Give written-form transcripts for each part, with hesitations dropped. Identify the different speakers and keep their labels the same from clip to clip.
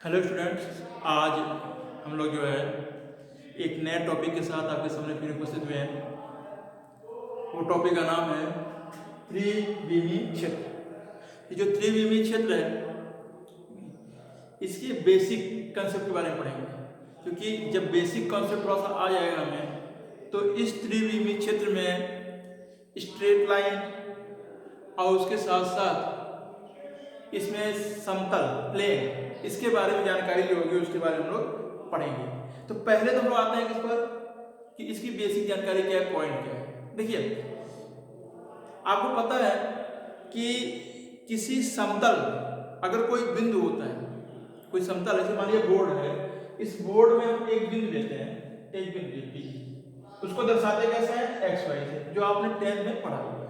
Speaker 1: Hello students, आज हम लोग जो है एक नए टॉपिक के साथ आपके सामने फिर उपस्थित हुए हैं। वो टॉपिक का नाम है त्रिविमीय क्षेत्र। ये जो त्रिविमीय क्षेत्र है इसके बेसिक कंसेप्ट के बारे में पढ़ेंगे, क्योंकि जब बेसिक कॉन्सेप्ट थोड़ा सा आ जाएगा हमें तो इस त्रिविमीय क्षेत्र में स्ट्रेट लाइन और उसके साथ साथ इसमें समतल प्लेन, इसके बारे में जानकारी जो होगी उसके बारे में हम लोग पढ़ेंगे। तो पहले तो हम लोग आते हैं किस पर कि इसकी बेसिक जानकारी क्या है, पॉइंट क्या है। देखिए, आपको पता है कि किसी समतल अगर कोई बिंदु होता है, कोई समतल जैसे मान लीजिए बोर्ड है, इस बोर्ड में हम एक बिंदु लेते हैं, एक बिंदु पी, उसको दर्शाते कैसे हैं, एक्स वाई से, जो आपने 10th में पढ़ा हुआ है।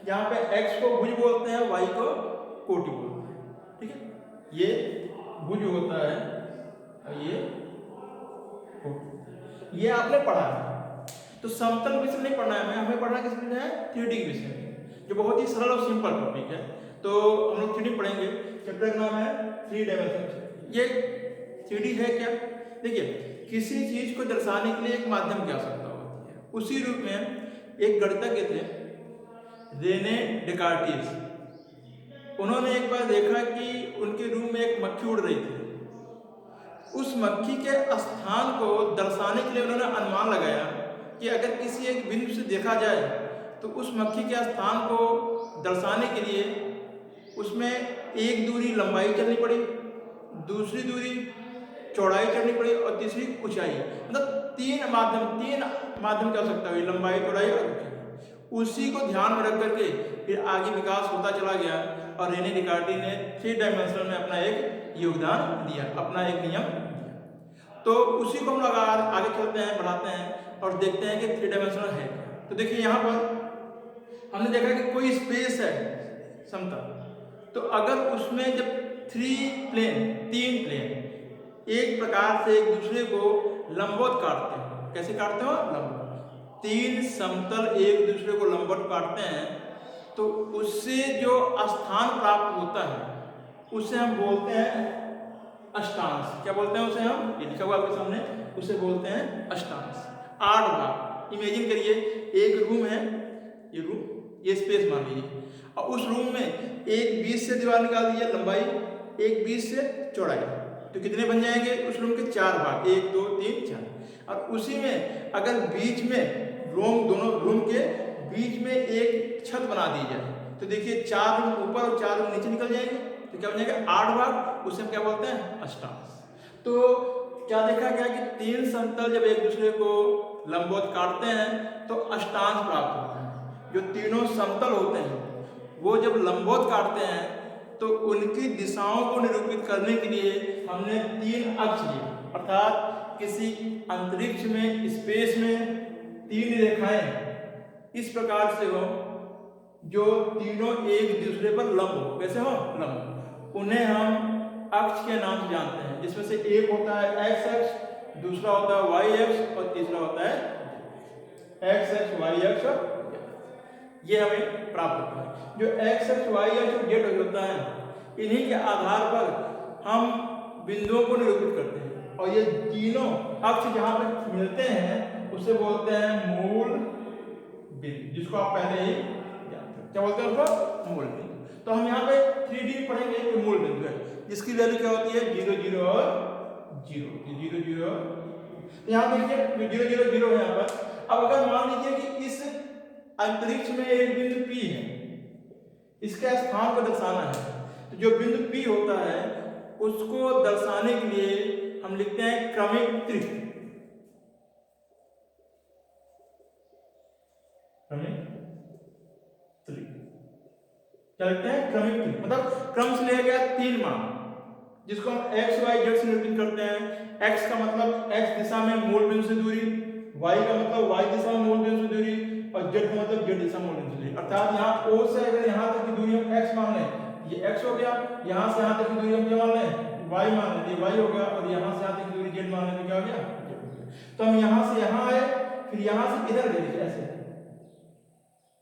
Speaker 1: यहाँ पे एक्स को भुज बोलते हैं, वाई को कोटि बोलते हैं। ठीक है, ये भुज होता है और ये कोटि, ये आपने पढ़ा है। तो समतल विषय नहीं पढ़ना है हमें पढ़ना किस विषय है, 3D विषय में, जो बहुत ही सरल और सिंपल टॉपिक है। तो हम लोग 3D पढ़ेंगे। चैप्टर का नाम है 3 डायमेंशन। ये 3D है क्या? देखिए, किसी चीज को दर्शाने के लिए एक माध्यम की आवश्यकता होती है। उसी रूप में एक गणितज्ञ थे रेने डेकार्टिस, उन्होंने एक बार देखा कि उनके रूम में एक मक्खी उड़ रही थी। उस मक्खी के स्थान को दर्शाने के लिए उन्होंने अनुमान लगाया कि अगर किसी एक बिंदु से देखा जाए तो उस मक्खी के स्थान को दर्शाने के लिए उसमें एक दूरी लंबाई चलनी पड़ी, दूसरी दूरी चौड़ाई चढ़नी पड़ी और तीसरी ऊंचाई। मतलब तीन माध्यम की आवश्यकता हुई, लंबाई, चौड़ाई और ऊंचाई। उसी को ध्यान में रख करके फिर आगे विकास होता चला गया और रेने डिकार्टी ने 3 डायमेंशन में अपना एक योगदान दिया, अपना एक नियम दिया। तो उसी को हम लोग आगे चलते हैं, बढ़ाते हैं और देखते हैं कि 3 डायमेंशनल है। तो देखिए, यहाँ पर हमने देखा कि कोई स्पेस है समतल, तो अगर उसमें जब 3 प्लेन एक प्रकार से एक दूसरे को लंबवत काटते हैं, कैसे काटते हो, लंबवत, 3 समतल एक दूसरे को लंबवत काटते हैं, तो उससे जो स्थान प्राप्त होता है उसे हम बोलते हैं अष्टांश। क्या बोलते हैं उसे हम, ये लिखा हुआ आपके सामने, उसे बोलते हैं अष्टांश। 8 भाग। इमेजिन करिए, एक रूम है, ये रूम, ये स्पेस मान लीजिए, और उस रूम में एक 20 से दीवार निकाल दीजिए लंबाई, एक 20 से चौड़ाई, तो कितने बन जाएंगे उस रूम के, 4 भाग, 1 2 3 4। और उसी में अगर बीच में दोनों रूम के बीच में एक छत बना दी जाए तो देखिए 4 रूम ऊपर और 4 रूम नीचे निकल जाएंगे, तो क्या बन जाएगा, 8 भाग, उसे हम क्या बोलते हैं, अष्टांश। तो क्या देखा गया कि 3 समतल जब एक दूसरे को लंबवत काटते हैं तो अष्टांश प्राप्त होता है। जो तीनों समतल होते हैं वो जब लंबवत काटते हैं तो उनकी दिशाओं को निरूपित करने के लिए हमने 3 अक्ष लिए, अर्थात किसी अंतरिक्ष में, स्पेस में 3 रेखाएं इस प्रकार से हो जो तीनों एक दूसरे पर लंब हो। कैसे हो, लंब, उन्हें हम अक्ष के नाम से जानते हैं, जिसमें से एक होता है एक्स अक्ष, दूसरा होता है वाई अक्ष और तीसरा होता है एक्स अक्ष, वाई अक्ष और ये हमें प्राप्त होता है। जो एक्स अक्ष, वाई अक्ष और जेड होता है, इन्हीं के आधार पर हम बिंदुओं को निरूपित करते हैं, और ये तीनों अक्ष जहां पर मिलते हैं उसे बोलते हैं मूल बिंदु, जिसको आप पहले ही जानते हैं। क्या बोलते हैं उसको, मूल बिंदु। तो हम यहाँ पे 3D पढ़ेंगे कि मूल बिंदु है, जिसकी वैल्यू क्या होती है, 0 0 और 0, 0 0। यहाँ देखिए 0 0 0 है यहाँ पर। अब अगर मान लीजिए कि इस अंतरिक्ष में एक बिंदु P है, इसके स्थान को दर्शाना है, तो जो बिंदु P होता है उसको दर्शाने के लिए हम लिखते हैं क्रमिक त्रिक। क्या लिखते हैं, क्रमिक त्रिक, मतलब क्रम से लिया गया 3 मान, जिसको हम एक्स वाई जेड से निरूपित करते हैं। एक्स का मतलब एक्स दिशा में मूल बिंदु से दूरी, वाई का मतलब वाई दिशा में मूल बिंदु से दूरी, और जेड का मतलब जेड दिशा में मूल बिंदु से दूरी। अर्थात यहाँ O से अगर यहाँ तक की दूरी हम एक्स मान लें, ये एक्स हो गया, यहाँ से यहाँ तक की दूरी हम क्या मान लें, वाई मान लें, ये वाई हो गया, और यहाँ से यहाँ तक की दूरी जेड मान लें, तो क्या हो गया, जेड हो गया। तो हम यहाँ से यहाँ आए, फिर यहाँ से इधर गए, ऐसे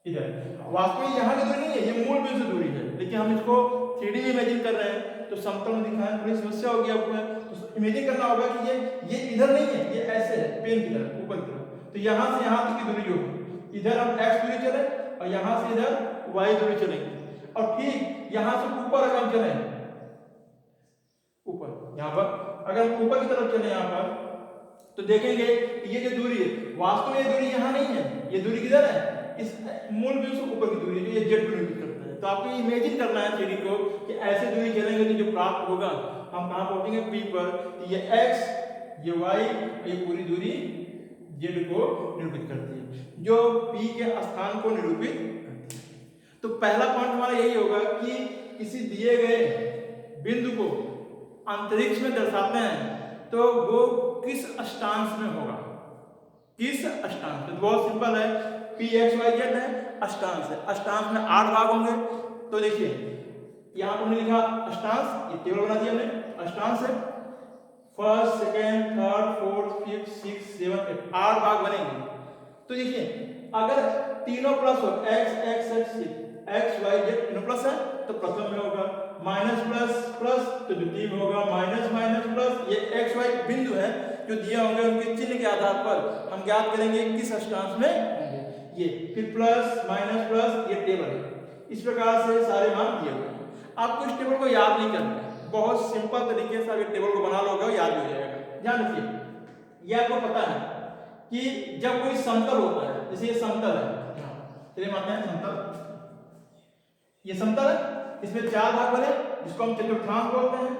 Speaker 1: इधर, वास्तव में यहाँ की दूरी नहीं है, ये मूल बिंदु से दूरी है, लेकिन हम इसको 3D में इमेजिन कर रहे हैं तो समतल में दिखाना थोड़ी समस्या होगी आपको, तो इमेजिन करना होगा कि ये इधर नहीं है, ये ऐसे है पेन की तरफ ऊपर की तरफ। तो यहाँ से यहाँ तक की दूरी जो है, इधर हम x दूरी चले और यहाँ से इधर y दूरी चलेंगे, और ठीक यहाँ से ऊपर अगर हम चले ऊपर, यहाँ पर अगर हम ऊपर की तरफ चले यहाँ पर तो देखेंगे ये जो दूरी है वास्तव में ये दूरी यहाँ नहीं है, ये दूरी किधर है, इस मूल बिंदु से ऊपर की दूरी जो ये जेड को निरूपित करता है। तो आपको इमेजिन करना है थ्री को कि ऐसे दूरी चलेंगे तो जो प्राप्त होगा हम कहाँ पहुंचेंगे P पर, तो ये x ये y ये पूरी दूरी जेड को निरूपित करती है जो P के स्थान को निरूपित करती है। तो पहला पॉइंट हमारा यही होगा कि किसी दिए गए बिंदु को अंतरिक्ष में दर्शाते हैं तो वो किस अष्टांश में होगा, किस अष्टांश में। बहुत सिंपल है, पी एक्स वाई जेड है, अष्टांश है, अष्टांश में 8 भाग होंगे। तो देखिए यहाँ पर लिखा अष्टांश, ये टेबल बना दिया हमने, अष्टांश है first second third fourth fifth six seven 8 भाग बनेंगे। तो देखिए अगर तीनों प्लस हो X X X X Y Z तीनों प्लस है तो प्रथम में होगा, माइनस प्लस प्लस तो द्वितीय में होगा, माइनस माइनस प्लस, ये एक्स वाई बिंदु है जो दिए होंगे उनके चिन्ह के आधार पर हम ज्ञात करेंगे किस अष्टांश में होंगे। ये फिर प्लस माइनस प्लस ये टेबल है, इस प्रकार से सारे मान दिए हुए हैं। आपको इस टेबल को याद नहीं करना है, बहुत सिंपल तरीके से आप टेबल को बना लोगे याद हो जाएगा। ध्यान रखिए ये आपको पता है कि जब कोई समतल होता है, जैसे ये समतल है, चलिए मानते हैं समतल, ये समतल है, इसमें 4 भाग बने जिसको हम चतुर्थांश बोलते हैं।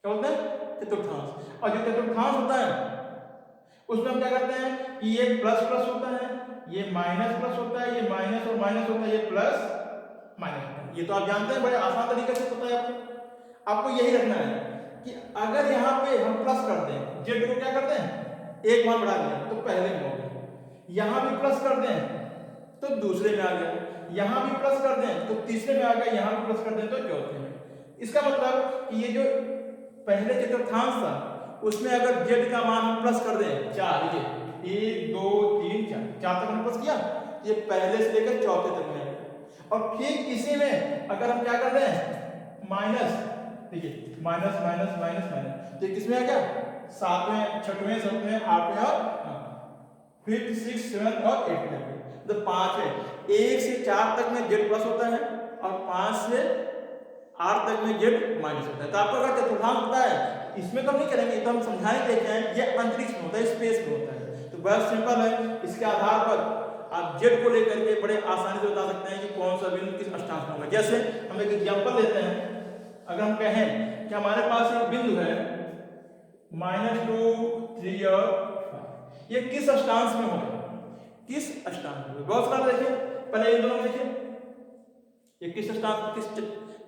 Speaker 1: क्या बोलते हैं? चतुर्थांश। और जो चतुर्थांश होता है उसमें हम क्या करते हैं कि ये प्लस प्लस होता है, ये माइनस प्लस होता है, ये माइनस और माइनस होता है, ये प्लस माइनस होता है। ये तो आप जानते हैं, बड़े आसान तरीके से पता है आपको। आपको यही रखना है कि अगर यहाँ पे हम प्लस कर दें, जेड को क्या करते हैं एक मान बढ़ा दिया तो पहले में हो गया, यहाँ भी प्लस कर दें तो दूसरे में आ गया, यहाँ भी प्लस कर दें तो तीसरे में आ गया, यहाँ भी प्लस कर दें तो चौथे में। इसका मतलब कि ये जो पहले चतुर्थांश था उसमें अगर जेड का मान हम प्लस कर दें 4, ये 1 2 3 4 तक हमने प्लस किया, ये पहले से लेकर चौथे तक में आएगा। और फिर इसी में अगर हम क्या कर रहे हैं माइनस, देखिए माइनस माइनस माइनस माइनस, तो किसमें आ गया 7वें 6वें 7वें 8वें और 5th 6th 7th और 8th में। तो 5 है, 1 से 4 तक में जेड प्लस होता है और 5 से 8 तक में जेड माइनस होता है। तो आपको अगर चतुर्थांश होता है इसमें तो हम नहीं करेंगे, तो हम समझाने के लिए ये अंतरिक्ष में होता है, स्पेस में होता है। तो बहुत सिंपल है, इसके आधार पर आप जेड को लेकर के बड़े आसानी से बता सकते हैं कि कौन सा बिंदु किस अष्टांश में होगा। जैसे हम एक एग्जांपल लेते हैं, अगर हम कहें कि हमारे पास एक बिंदु है -2 3 और 5, ये किस अष्टांश में होगा, किस अष्टांश में। बहुत सारा देखिए, पहले इन दोनों को देखिए, ये किस अष्टांश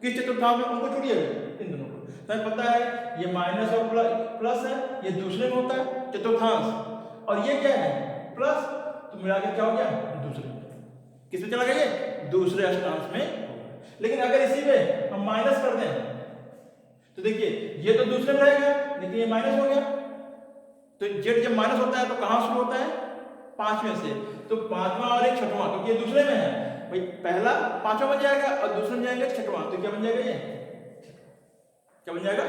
Speaker 1: किस चतुर्थांश में, उनको छोड़िए इन दोनों को। तो हमें पता है ये माइनस और प्लस है, ये दूसरे में होता है चतुर्थांश, और ये क्या है प्लस, तो मिला के क्या हो गया दूसरे में। किस में चला गया ये दूसरे अष्टांश में। लेकिन अगर इसी में हम माइनस कर दें तो देखिए ये तो दूसरे में रहेगा, लेकिन ये माइनस हो गया। तो जेड जब माइनस होता है तो कहां शुरू होता है 5वें से, तो 5वां और एक 6वां, क्योंकि ये दूसरे में है भाई, पहला 5वां बन जाएगा और दूसरे में जाएगा 6वां, तो क्या बन जाएगा ये क्या बन जाएगा।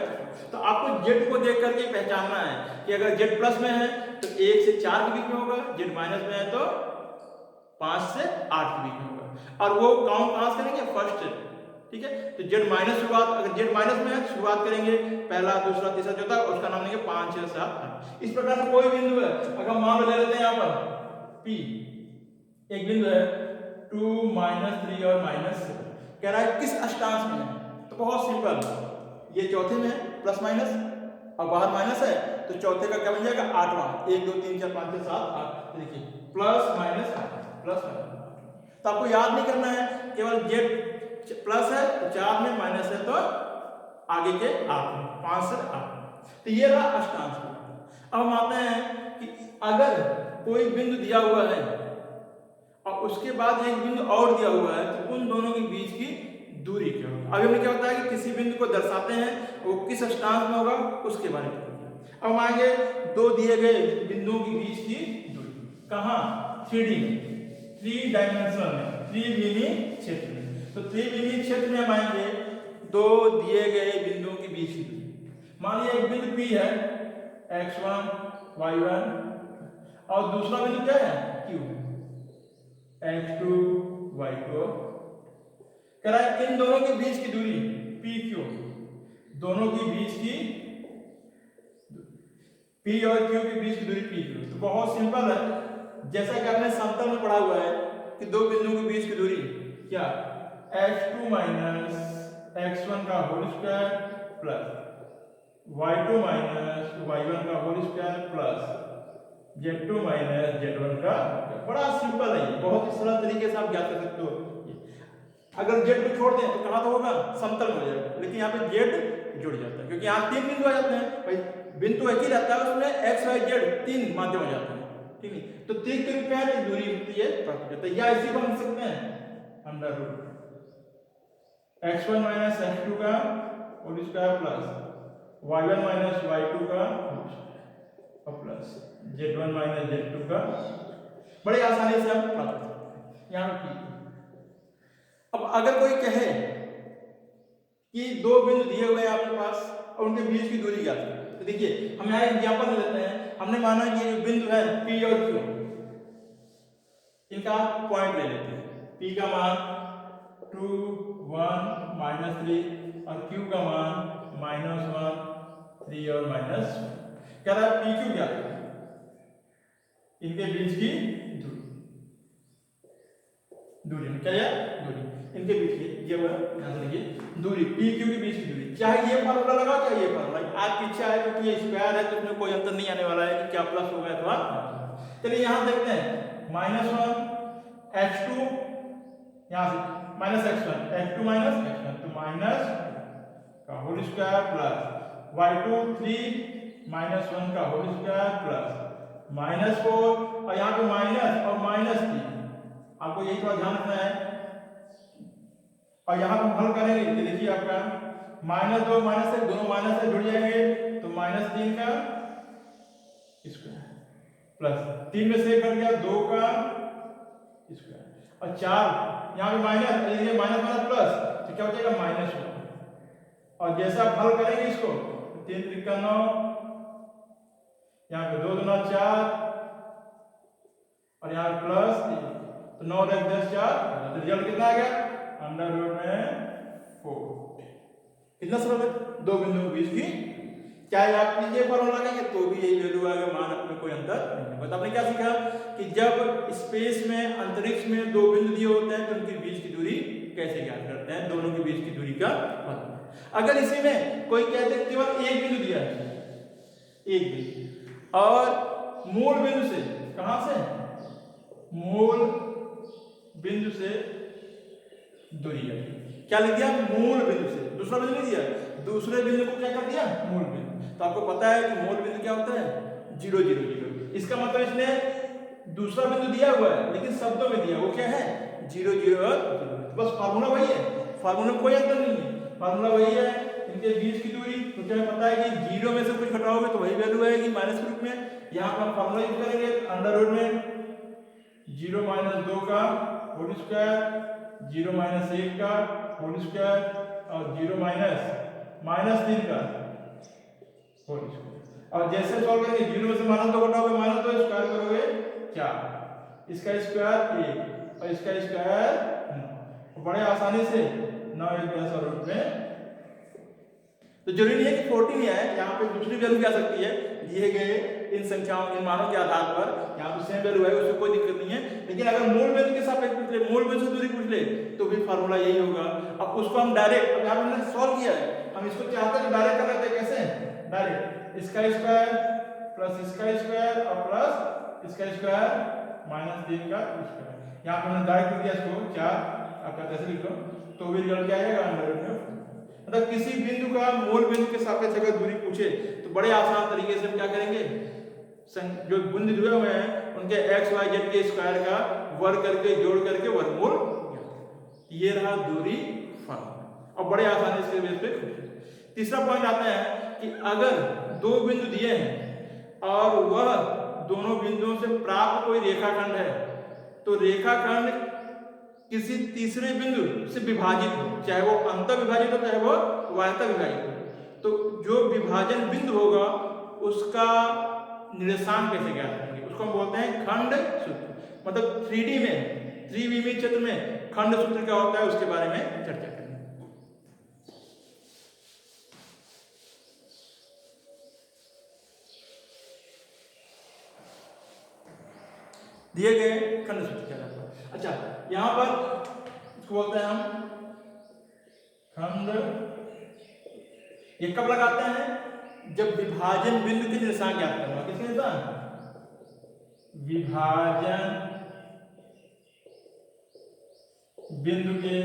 Speaker 1: तो आपको जेड को देख करके पहचानना है कि अगर जेड प्लस में है तो 1 से 4 के बीच में होगा, जेड माइनस में है तो 5 से 8 के बीच में होगा। और वो काउंट कहां से करेंगे फर्स्ट, ठीक है। तो जेड माइनस शुरुआत, अगर जेड माइनस में है शुरुआत करेंगे पहला दूसरा तीसरा चौथा, उसका नाम लेंगे 5 6 7 8। इस प्रकार से कोई बिंदु है, अगर मान लो ले लेते हैं यहाँ पर P, एक बिंदु है 2 -3 और -7, कह रहा है किस अष्टांश में है। तो बहुत सिंपल, ये चौथे में है प्लस माइनस और बाहर माइनस है, तो चौथे का क्या बन जाएगा 8वां, 1 2 3 4 5 6 7 8। देखिए प्लस माइनस प्लस माइनस। तो आपको याद नहीं करना है, केवल जेड प्लस है तो 4 में, माइनस है तो आगे के 8 में, 5 से 8। तो ये रहा अष्टांश। अब हम आते हैं कि अगर कोई बिंदु दिया हुआ है और उसके बाद एक बिंदु और दिया हुआ है तो उन दोनों के बीच की दूरी क्या होगी। अभी हमें क्या होता है कि किसी बिंदु को दर्शाते हैं वो किस अष्टांश में होगा उसके बारे में। अब आगे दो दिए गए बिंदुओं के बीच की दूरी, कहाँ 3D में, 3 डायमेंशन में, 3 मिमी क्षेत्र में। तो त्रिविमीय क्षेत्र में हम आएंगे दो दिए गए बिंदुओं के बीच की दूरी। मान लिया एक बिंदु P है x1 y1 और दूसरा बिंदु क्या है Q x2 y2। कह रहा है इन दोनों के बीच की दूरी PQ, दोनों के बीच की P और Q के बीच की दूरी PQ। तो बहुत सिंपल है, जैसा कि आपने समतल में पढ़ा हुआ है कि दो बिंदुओं के बीच की दूरी क्या x2 माइनस x1 का whole square plus y2 minus y1 का whole square plus z2 minus z1 का। बड़ा सिंपल है, बहुत ही सरल तरीके से आप ज्ञात कर सकते हो। अगर z को छोड़ दें तो कहाँ तो होगा समतल में हो जाएगा, लेकिन यहाँ पे z जुड़ जाता है क्योंकि यहाँ तीन बिंदु आ जाते हैं भाई, बिंदु एक ही रहता है उसमें x y z तीन माध्यम हो जाते हैं, ठीक है। तो तीन के रूप में है दूरी होती है प्राप्त हो जाता है, या इसी को हम लिख सकते हैं under root x1 minus x2 का whole square plus y1 minus y2 का और प्लस z1 माइनस z2 का। बड़े आसानी से हम प्राप्त कर सकते हैं। यहाँ पे अब अगर कोई कहे कि दो बिंदु दिए हुए हैं आपके पास और उनके बीच की दूरी क्या है, तो देखिए हम यहाँ एग्जांपल लेते हैं। हमने माना कि जो बिंदु है P और Q, इनका पॉइंट ले लेते हैं। P का मान 2 1 माइनस 3 और Q का मान -1 3 और -1। कह रहा है PQ क्या है, इनके बीच की दूरी क्या है, दूरी इनके बीच की ये ध्यान रखिए दूरी PQ के बीच की दूरी। चाहे ये फार्मूला लगाओ चाहे ये फार्मूला, आपकी इच्छा है क्योंकि ये स्क्वायर है तो इसमें कोई अंतर नहीं आने वाला है कि क्या प्लस होगा अथवा। चलिए यहाँ देखते हैं -1 x2 यहाँ से minus x1 x2 minus x1 तो माइनस का होल स्क्वायर प्लस y2 3 -1 का होल स्क्वायर प्लस -4 और यहाँ पे माइनस और -3। आपको यही थोड़ा ध्यान रखना है। और यहाँ पर हल करेंगे तो देखिए आपका -2 -1 दोनों माइनस से जुड़ जाएंगे तो -3 का स्क्वायर प्लस 3 में से कट गया 2 का स्क्वायर और 4 यहाँ पे माइनस ये माइनस माइनस प्लस तो क्या हो जाएगा -1। और जैसा आप हल करेंगे इसको 3 त्रिका 9, यहाँ पे 2 दूना 4 और यहाँ प्लस 3 तो 9 10 4 तो रिजल्ट कितना आ गया अंडर रूट में 4। कितना सरल है, दो बिंदुओं के बीच की चाहे आप ये फॉर्मूला लगाएंगे तो भी यही वैल्यू आएगा, मान में कोई अंतर नहीं होगा। तो आपने क्या सीखा कि जब स्पेस में अंतरिक्ष में दो बिंदु दिए होते हैं तो उनके बीच की दूरी कैसे ज्ञात करते हैं, दोनों के बीच की दूरी का फॉर्मूला। अगर इसी में कोई कहते हैं केवल एक बिंदु दिया है, एक बिंदु और मूल बिंदु से, कहां से, मूल बिंदु से दूरी है, क्या लिख दिया मूल बिंदु से, दूसरा बिंदु नहीं दिया, दूसरे बिंदु को क्या कर दिया मूल बिंदु। तो आपको पता है कि मूल बिंदु क्या होता है 0 0 0। इसका मतलब इसने दूसरा बिंदु दिया हुआ है लेकिन शब्दों में दिया वो क्या है 0 0 और 0। बस फार्मूला वही है, फार्मूला में कोई अंतर नहीं है, फार्मूला वही है। इनके बीच की दूरी तो क्या पता है कि 0 में से कुछ घटाओगे तो वही वैल्यू आएगी माइनस के रूप में। यहाँ पर फार्मूला यूज करेंगे अंडर रूट में 0 -2 का होल स्क्वायर 0 -1 का होल स्क्वायर और 0 -3 का होल स्क्वायर। और जैसे सॉल्व करेंगे 0 में से -2 घटाओगे -2 स्क्वायर करोगे 4, इसका स्क्वायर 1 और इसका स्क्वायर 9। बड़े आसानी से 9 1 10 और रूट में। तो जरूरी नहीं है कि 14 ही आए, यहाँ पे दूसरी वैल्यू भी आ सकती है दिए गए इन संख्याओं इन मानों के आधार पर। यहाँ पे सेम वैल्यू है उससे कोई दिक्कत नहीं है, लेकिन अगर मूल बिंदु के सापेक्ष पूछ ले, मूल बिंदु से दूरी पूछ ले तो भी फार्मूला यही होगा। अब उसको हम डायरेक्ट, अब यहाँ पे हमने सॉल्व किया है, हम इसको चाहते हैं डायरेक्ट कर लेते हैं। कैसे डायरेक्ट, इसका स्क्वायर प्लस इसका स्क्वायर और प्लस इसका स्क्वायर -3 का स्क्वायर। यहाँ पे हमने डायरेक्ट कर दिया इसको 4, आपका कैसे लिख लो तो भी रिजल्ट क्या आएगा अंडर रूट में। मतलब किसी बिंदु का मूल बिंदु के सापेक्ष अगर दूरी पूछे तो बड़े आसान तरीके से हम क्या करेंगे, जो बिंदु जुड़े हुए हैं उनके x y z के स्क्वायर का वर्ग करके जोड़ करके वर्गमूल, ये रहा दूरी फॉर्मूला। और बड़े आसानी से बेस पे। तीसरा पॉइंट आता है कि अगर दो बिंदु दिए हैं और वह दोनों बिंदुओं से प्राप्त कोई रेखाखंड है तो रेखाखंड किसी तीसरे बिंदु से विभाजित हो, चाहे वो अंतर विभाजित हो चाहे वो वायता विभाजित हो, तो जो विभाजन बिंदु होगा उसका निर्देशांक कैसे ज्ञात करेंगे, उसको हम बोलते हैं खंड सूत्र। मतलब 3D में त्रिविमीय क्षेत्र में खंड सूत्र क्या होता है उसके बारे में चर्चा करेंगे। दिए गए खंड सूत्र क्या रहता है। अच्छा, यहां पर इसको बोलते हैं हम खंड। ये कब लगाते हैं, जब विभाजन बिंदु के निर्देशांक ज्ञात करना। किसके निर्देशांक, विभाजन बिंदु के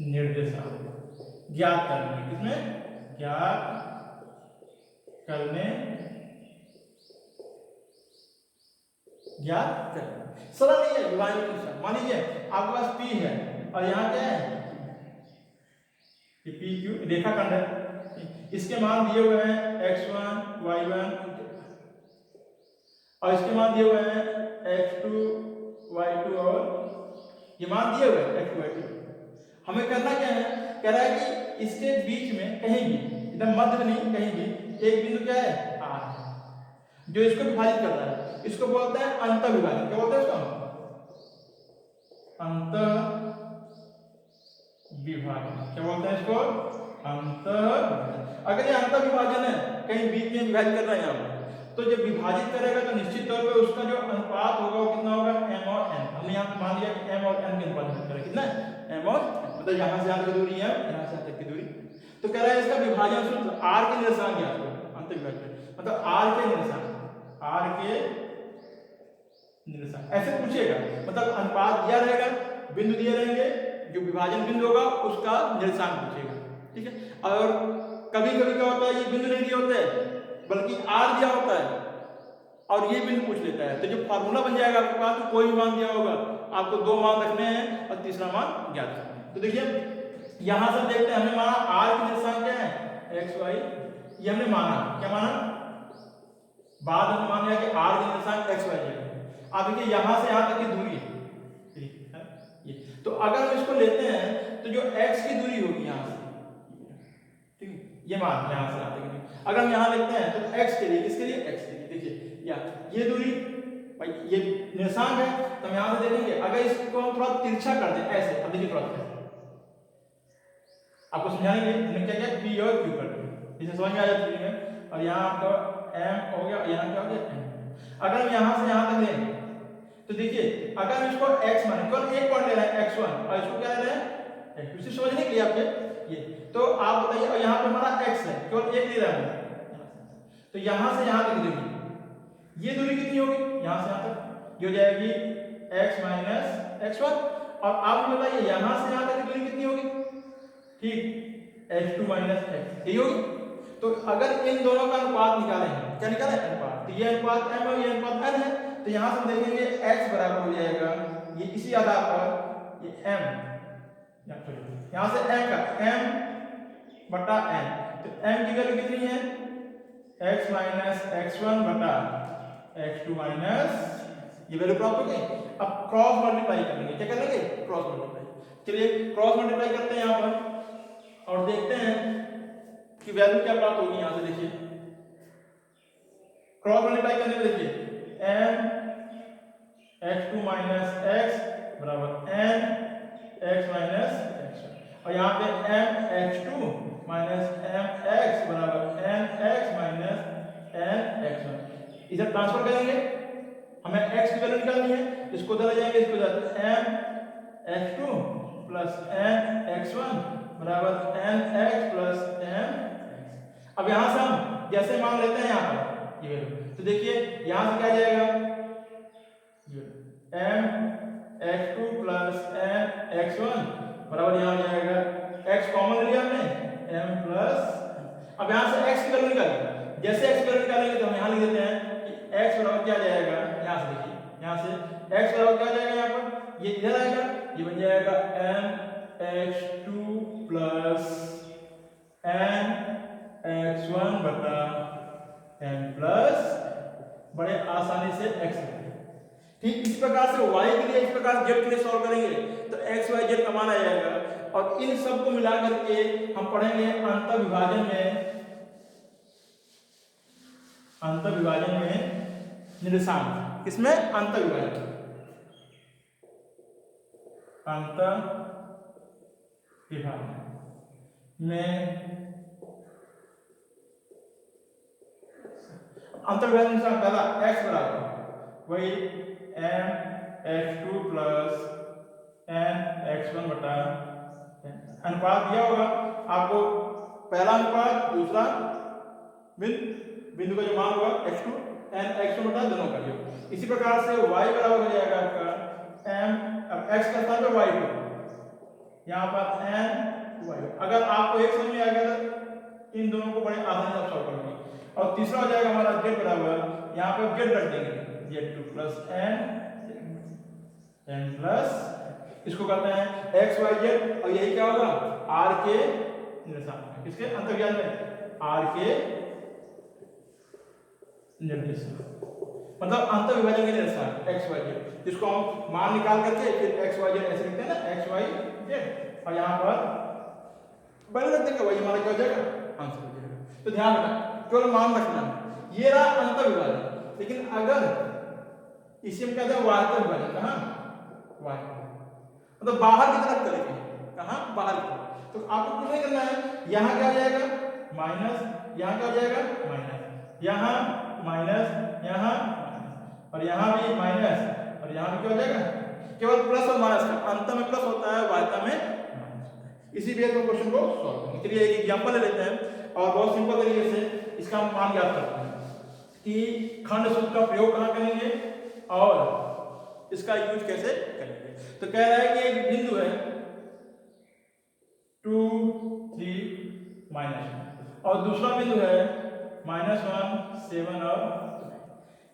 Speaker 1: निर्देशांक ज्ञात करने, किसमें ज्ञात करने, ज्ञात करने। सरल नहीं है विभाजन के निशान। मान लीजिए आपके पास P है और यहाँ क्या है, पी क्यू रेखाखंड है, इसके मान दिए हुए हैं x1 y1 और इसके मान दिए हुए हैं x2 y2 और ये मान दिए हुए हैं x2 y2। हमें करना क्या है, कह रहा है कि इसके बीच में कहीं भी, एकदम मध्य में नहीं, कहीं भी एक बिंदु क्या है R है जो इसको विभाजित कर रहा है। इसको बोलते हैं अंतर विभाजन। क्या बोलते हैं इसको, अंतर विभाजन। क्या बोलते हैं इसको, अंतर। अगर ये अंतर विभाजन है, कहीं बीच में विभाजित कर रहा है यहाँ पर, तो जब विभाजित करेगा तो निश्चित तौर पे उसका जो अनुपात होगा वो कितना होगा, m और n। हमने यहाँ पे मान लिया कि m और n के अनुपात में करेगा, कितना m और मतलब यहाँ से यहाँ की दूरी है, यहाँ से यहाँ तक की दूरी। तो कह रहा है इसका विभाजन सूत्र r के निर्देशांक ज्ञात करो। अंतर विभाजन मतलब r के निर्देशांक, r के निर्देशांक ऐसे पूछेगा। मतलब अनुपात दिया रहेगा, बिंदु दिए रहेंगे, जो विभाजन बिंदु होगा उसका निर्देशांक पूछेगा, ठीक है। और कभी कभी क्या होता है, ये बिंदु नहीं दिए होते बल्कि r दिया होता है और ये बिंदु पूछ लेता है। तो जो फार्मूला बन जाएगा आपके पास, तो कोई भी मान दिया होगा, आपको दो मान रखने हैं और तीसरा मान ज्ञात करना है। तो देखिए यहां से देखते हैं, हमने माना r के निर्देशांक क्या है, x y। ये हमने माना, क्या माना, बाद में मान लिया कि r के निर्देशांक x y है। अब देखिए यहां से यहां तक की दूरी है ये। तो अगर हम इसको लेते हैं तो जो x की दूरी होगी यहां से, ठीक है, ये मान यहां से आते हैं। अगर हम यहां लिखते हैं तो x के लिए, किसके लिए, x के लिए, देखिए या ये दूरी भाई ये निर्देशांक है, तो हम यहां से देखेंगे। अगर इसको हम थोड़ा तिरछा कर दें ऐसे, अब देखिए थोड़ा आपको समझाएंगे हमने क्या क्या p और q कर दिया, इसे समझ में आ जाती है। और यहां आपका m हो गया, यहां क्या हो गया m। अगर हम यहां से यहां तक लें तो देखिए अगर हम इसको x माने, केवल एक पॉइंट ले रहे हैं x1 और इसको क्या ले रहे हैं x2, इसे समझने के लिए आपके ये। तो आप बताइए, और यहाँ पे हमारा x है, केवल एक ले रहा है, तो यहाँ से यहाँ तक दूरी, ये दूरी कितनी होगी, यहाँ से यहाँ तक, ये हो जाएगी x माइनस x1। और आप बताइए यहाँ से यहाँ तक की दूरी कितनी होगी, ठीक, x2 माइनस x, यही होगी। तो अगर इन दोनों का अनुपात निकालें, क्या निकालें, अनुपात, तो ये अनुपात m और ये अनुपात n है। तो यहां से हम देखेंगे x बराबर हो जाएगा, ये इसी आधार पर ये m, यहां से m का m बटा n, तो m की वैल्यू कितनी है, x माइनस x1 बटा x2 माइनस, ये वैल्यू प्राप्त हो गई। अब क्रॉस मल्टीप्लाई करेंगे, क्या करेंगे, क्रॉस मल्टीप्लाई। चलिए क्रॉस मल्टीप्लाई करते हैं यहां पर और देखते हैं कि वैल्यू क्या प्राप्त होगी। यहां से देखिए क्रॉस मल्टीप्लाई करने में देखिए m x2 माइनस x बराबर n x माइनस x1, और यहाँ पे m x2 minus m x बराबर n x minus n x1। इधर ट्रांसफर करेंगे, हमें x की वैल्यू निकालनी है, इसको उधर ले जाएंगे, इसको इधर, m x2 plus n x1 बराबर n x plus m x। अब यहाँ से हम जैसे मान लेते हैं यहाँ पर ये वैल्यू, तो देखिए यहाँ से क्या जाएगा, m x2 plus n x1 बराबर यहाँ हो जाएगा, x कॉमन लिया हमने, m प्लस। अब यहाँ से x की वैल्यू निकालेंगे, जैसे x की वैल्यू निकालेंगे तो हम यहाँ लिख देते हैं कि x बराबर क्या जाएगा, यहाँ से देखिए, यहाँ से x बराबर क्या जाएगा, यहाँ पर ये इधर आएगा, ये बन जाएगा m x2 plus n x1 बटा m प्लस, बड़े आसानी से x, ठीक इसी प्रकार से y के लिए, इस प्रकार z के लिए सॉल्व करेंगे तो x y z का मान आ जाएगा। और इन सब को मिला करके हम पढ़ेंगे अंतर विभाजन में निर्देशांक। किसमें? अंतर विभाजन में अंतर विभाजन निर्देशांक पहला x बराबर वही m x2 plus n x1 बटा अनुपात दिया होगा आपको, पहला अनुपात, दूसरा बिंदु का जो मान होगा x2 n x1 बटा दोनों का योग। इसी प्रकार से y बराबर हो जाएगा आपका m, अब x का स्थान पे y2, यहाँ पर n y। अगर आपको एक समझ में आ गया तो इन दोनों को बड़े आसानी से सॉल्व करेंगे। और तीसरा हो जाएगा हमारा z बराबर, यहाँ पे z रख देंगे z2 प्लस n प्लस इसको कहते हैं x y z। और यही क्या होगा? r के निर्देशांक, किसके? अंतर विभाजन में r के निर्देशांक, मतलब अंतर विभाजन के निर्देशांक x y z, जिसको हम मान निकाल करके फिर x y z ऐसे लिखते हैं ना, x y z। और यहाँ पर बड़े रख देंगे, वही हमारा क्या हो जाएगा? आंसर हो जाएगा। तो ध्यान रखना, केवल मान रखना, ये रहा अंतर विभाजन। लेकिन अगर इसे हम कहते हैं वास्तव विभाजन, कहाँ? वास्तव, मतलब बाहर की तरफ करेंगे, कहाँ? बाहर की तरफ। तो आपको कुछ नहीं करना है, यहाँ क्या हो जाएगा? माइनस, यहाँ क्या हो जाएगा? माइनस, यहाँ माइनस, यहाँ और यहाँ भी माइनस, और यहाँ भी क्या हो जाएगा? केवल प्लस और माइनस का, अंत में प्लस होता है, वायता में माइनस होता है। इसी बेस पर क्वेश्चन को सॉल्व करेंगे। चलिए एक एग्जांपल ले लेते हैं और बहुत सिंपल तरीके से इसका मान ज्ञात करते हैं कि खंड सूत्र का प्रयोग कहाँ करेंगे और इसका यूज कैसे करेंगे। तो कह रहा है कि एक बिंदु है 2 3 -1 और दूसरा बिंदु है -1 7 और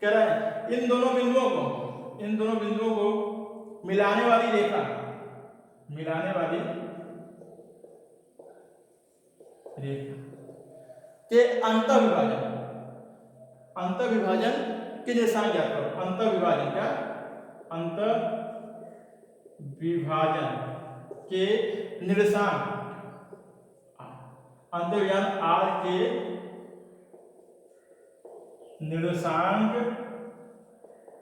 Speaker 1: कह रहा है इन दोनों बिंदुओं को मिलाने वाली रेखा के अंतर विभाजन के निर्देशांक ज्ञात करो। अंतर विभाजन क्या? अंतर विभाजन के निर्देशांक, अंतर विभाजन R के निर्देशांक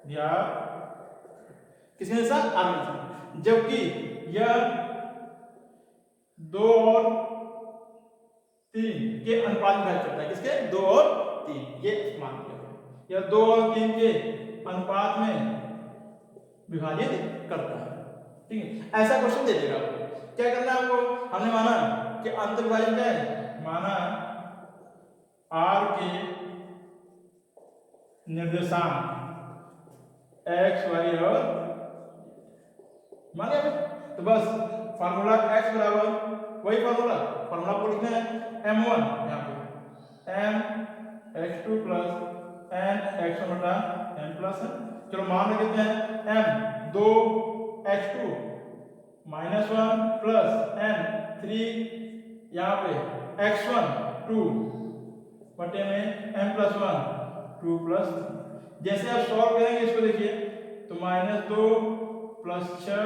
Speaker 1: या किसके निर्देशांक? R निर्देशांक। जबकि यह 2 और 3 के अनुपात में करता है। किसके? 2 और 3, ये मान लिया, यह 2 और 3 के अनुपात में विभाजित करता है। ठीक है, ऐसा क्वेश्चन दे देगा आपको। क्या करना है आपको? हमने माना कि अंतर विभाजन क्या है, माना R के निर्देशांक x y और मान लिया। तो बस फार्मूला x बराबर वही फार्मूला को लिखना है m1, यहाँ पे m x2 plus n x1 बटा n प्लस। चलो मान रख देते हैं m 2 x2 -1 प्लस n 3, यहाँ पे x1 2 बटे में m प्लस 1 2 प्लस। जैसे आप सॉल्व करेंगे इसको देखिए तो -2 प्लस 6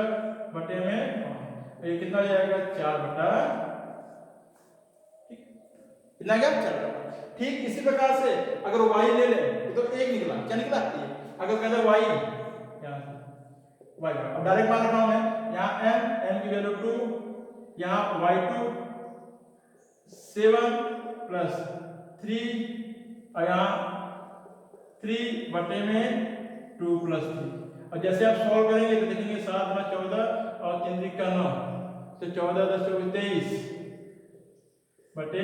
Speaker 1: बटे में ये कितना हो जाएगा? 4 बटा, कितना क्या? 4। ठीक इसी प्रकार से अगर y ले लें तो 1 निकला, क्या निकला? अगर कहते y यहाँ y, अब डायरेक्ट मान रखा हूं मैं, यहाँ m की वैल्यू 2, यहाँ y2 7 प्लस 3 और यहाँ 3 बटे में 2 प्लस 3। और जैसे आप सॉल्व करेंगे तो देखेंगे 7 गुना 14 और 3 3 का 9, तो 14 10 24 23 बटे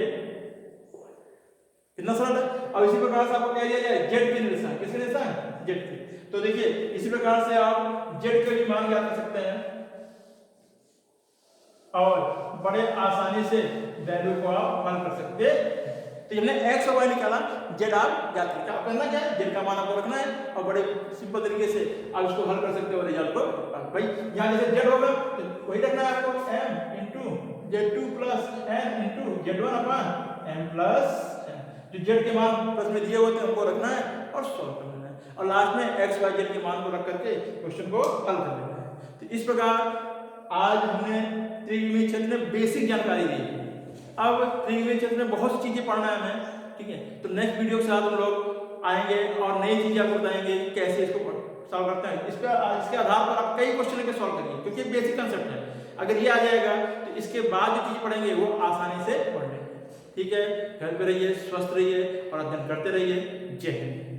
Speaker 1: कितना सरल है। अब इसी प्रकार से आपको कह दिया जाए जेड के निर्देशांक, किसके निर्देशांक? जेड के। तो देखिए इसी प्रकार से आप जेड के भी मान ज्ञात कर सकते हैं और बड़े आसानी से वैल्यू को आप हल कर सकते हैं। तो हमने x और y निकाला, जेड आप ज्ञात करके आप करना क्या है? जेड का मान आपको रखना है और बड़े सिंपल तरीके से आप इसको हल कर सकते हो रिजल्ट को। भाई यहाँ जैसे जेड होगा तो वही रखना है आपको, m into z2 plus n into z1 upon m plus. जो जेड के मान प्रश्न में दिए हुए थे हमको रखना है और सॉल्व कर लेना है। और लास्ट में एक्स वाई जेड के मान को रख करके क्वेश्चन को हल कर लेना है। तो इस प्रकार आज हमने त्रिकोणीय क्षेत्र में बेसिक जानकारी दी। अब त्रिकोणीय क्षेत्र में बहुत सी चीजें पढ़ना है हमें, ठीक है। तो नेक्स्ट वीडियो के साथ हम लोग आएंगे और नई चीजें आपको बताएंगे कैसे इसको सॉल्व करते हैं। इसके आधार पर आप कई क्वेश्चन लेकर सॉल्व करिए, क्योंकि बेसिक कंसेप्ट है। अगर ये आ जाएगा तो इसके बाद जो चीज पढ़ेंगे वो आसानी से पढ़ लेंगे। ठीक है, घर पे रहिए, स्वस्थ रहिए और अध्ययन करते रहिए। जय हिंद।